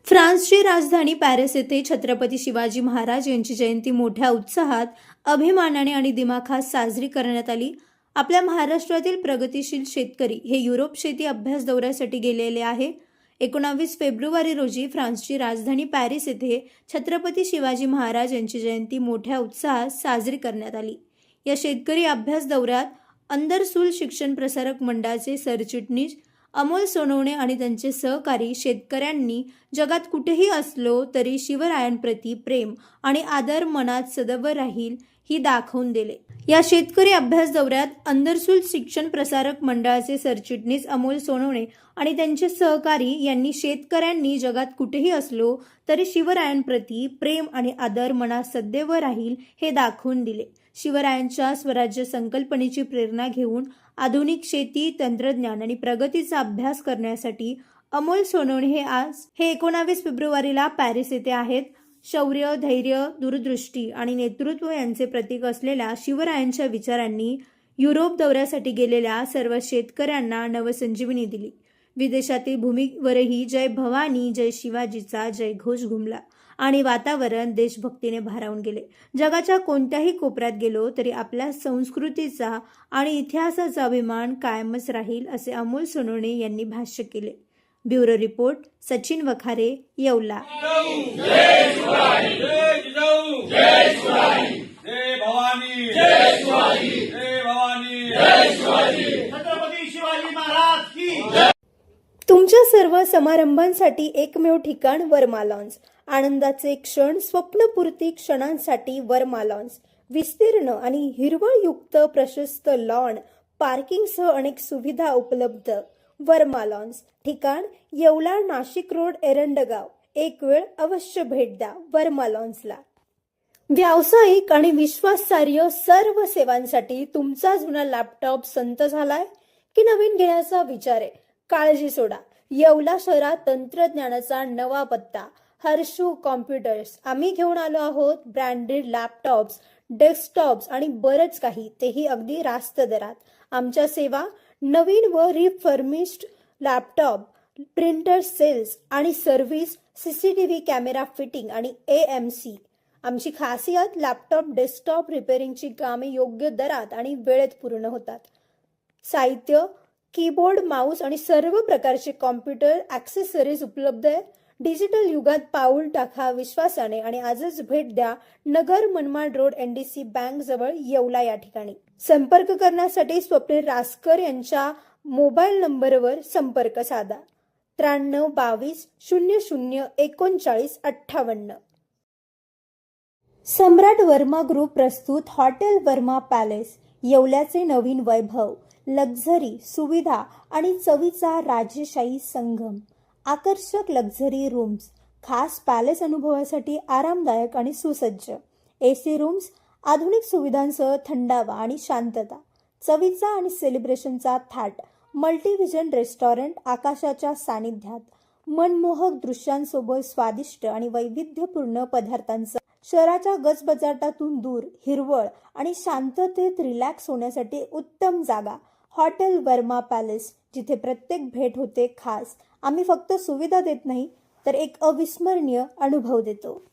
फ्रान्सची राजधानी पॅरिस येथे छत्रपती शिवाजी महाराज यांची जयंती मोठ्या उत्साहात, अभिमानाने आणि दिमाखात साजरी करण्यात आली. आपल्या महाराष्ट्रातील प्रगतिशील शेतकरी हे युरोप शेती अभ्यास दौऱ्यासाठी गेलेले आहे. 19 फेब्रुवारी रोजी फ्रान्सची राजधानी पॅरिस येथे छत्रपती शिवाजी महाराज यांची जयंती मोठ्या उत्साहात साजरी करण्यात आली. या शेतकरी अभ्यास दौऱ्यात अंदरसूल शिक्षण प्रसारक मंडळाचे सरचिटणीस अमोल सोनवणे आणि त्यांचे सहकारी शेतकऱ्यांनी जगात कुठेही असलो तरी शिवरायांप्रती प्रेम आणि आदर मनात सदैव राहील ही दाखवून दिले. या शेतकरी अभ्यास दौऱ्यात अंदरसूल शिक्षण प्रसारक मंडळाचे सरचिटणीस अमोल सोनवणे आणि त्यांचे सहकारी यांनी शेतकऱ्यांनी जगात कुठेही असलो तरी शिवरायांप्रती प्रेम आणि आदर मनात सदैव राहील हे दाखवून दिले. शिवरायांच्या स्वराज्य संकल्पनेची प्रेरणा घेऊन आधुनिक शेती, तंत्रज्ञान आणि प्रगतीचा अभ्यास करण्यासाठी अमोल सोनवणे हे 19 फेब्रुवारीला पॅरिस येथे आहेत. शौर्य, धैर्य, दूरदृष्टी आणि नेतृत्व यांचे प्रतीक असलेल्या शिवरायांच्या विचारांनी युरोप दौऱ्यासाठी गेलेल्या सर्व शेतकऱ्यांना नवसंजीवनी दिली. विदेशातील भूमीवरही जय भवानी, जय शिवाजीचा जयघोष घुमला आणि वातावरण देशभक्तीने भारावून गेले. जगाच्या कोणत्याही कोपऱ्यात गेलो तरी आपल्या संस्कृतीचा आणि इतिहासाचा अभिमान कायमच राहील, असे अमोल सोनवणे यांनी भाष्य केले. Bureau report, Sachin Wakhare, Yeola. तुमच्या सर्व समारंभांसाठी एकमेव ठिकाण वर्मा लॉन्स. आनंदाचे क्षण, स्वप्नपूर्ती क्षणांसाठी वर्मा लॉन्स. विस्तीर्ण आणि हिरवळयुक्त प्रशस्त लॉन, पार्किंगसह अनेक सुविधा उपलब्ध. वर्मा लॉन्स. ठिकाण येवला, नाशिक रोड, एरंडगाव. एक वेळ अवश्य भेट द्या वर्मा लॉन्सला. व्यावसायिक आणि विश्वासार्ह सर्व सेवांसाठी तुमचा जुना लॅपटॉप संत झालाय की नवीन घेण्याचा विचार आहे? काळजी सोडा. येवला शहरात तंत्रज्ञानाचा नवा पत्ता, हर्षू कॉम्प्युटर्स. आम्ही घेऊन आलो आहोत ब्रँडेड लॅपटॉप्स, डेस्कटॉप्स आणि बरंच काही, तेही अगदी रास्त दरात. आमच्या सेवा नवीन व रिफर्मिश्ड लॅपटॉप, प्रिंटर सेल्स आणि सर्व्हिस, CCTV कॅमेरा फिटिंग आणि AMC. आमची खासियत लॅपटॉप, डेस्कटॉप रिपेअरिंगची कामे योग्य दरात आणि वेळेत पूर्ण होतात. साहित्य, कीबोर्ड, माऊस आणि सर्व प्रकारचे कॉम्प्युटर ॲक्सेसरीज उपलब्ध आहे. डिजिटल युगात पाऊल टाका विश्वासाने आणि आजच भेट द्या Nagar Manmad road, NDC bank जवळ, येवला या ठिकाणी. संपर्क करण्यासाठी स्वप्नील रासकर यांच्या मोबाईल नंबरवर संपर्क साधा. 93 22 00 39 58. सम्राट वर्मा ग्रुप प्रस्तुत हॉटेल वर्मा पॅलेस. येवल्याचे नवीन वैभव, लक्झरी, सुविधा आणि चवीचा राजेशाही संगम. आकर्षक लक्झरी रूम्स, खास पॅलेस अनुभवासाठी आरामदायक आणि सुसज्ज. AC रूम्स, आधुनिक सुविधांसह थंडावा आणि शांतता. चवीचा आणि सेलिब्रेशनचा थाट. मल्टीव्हिजन रेस्टॉरंट, आकाशाच्या सानिध्यात. मनमोहक दृश्यांसोबत स्वादिष्ट आणि वैविध्यपूर्ण पदार्थांचा. शहराच्या गजबजाटातून दूर, हिरवळ आणि शांततेत रिलॅक्स होण्यासाठी उत्तम जागा. हॉटेल वर्मा पॅलेस, जिथे प्रत्येक भेट होते खास. आम्ही फक्त सुविधा देत नाही तर एक अविस्मरणीय अनुभव देतो.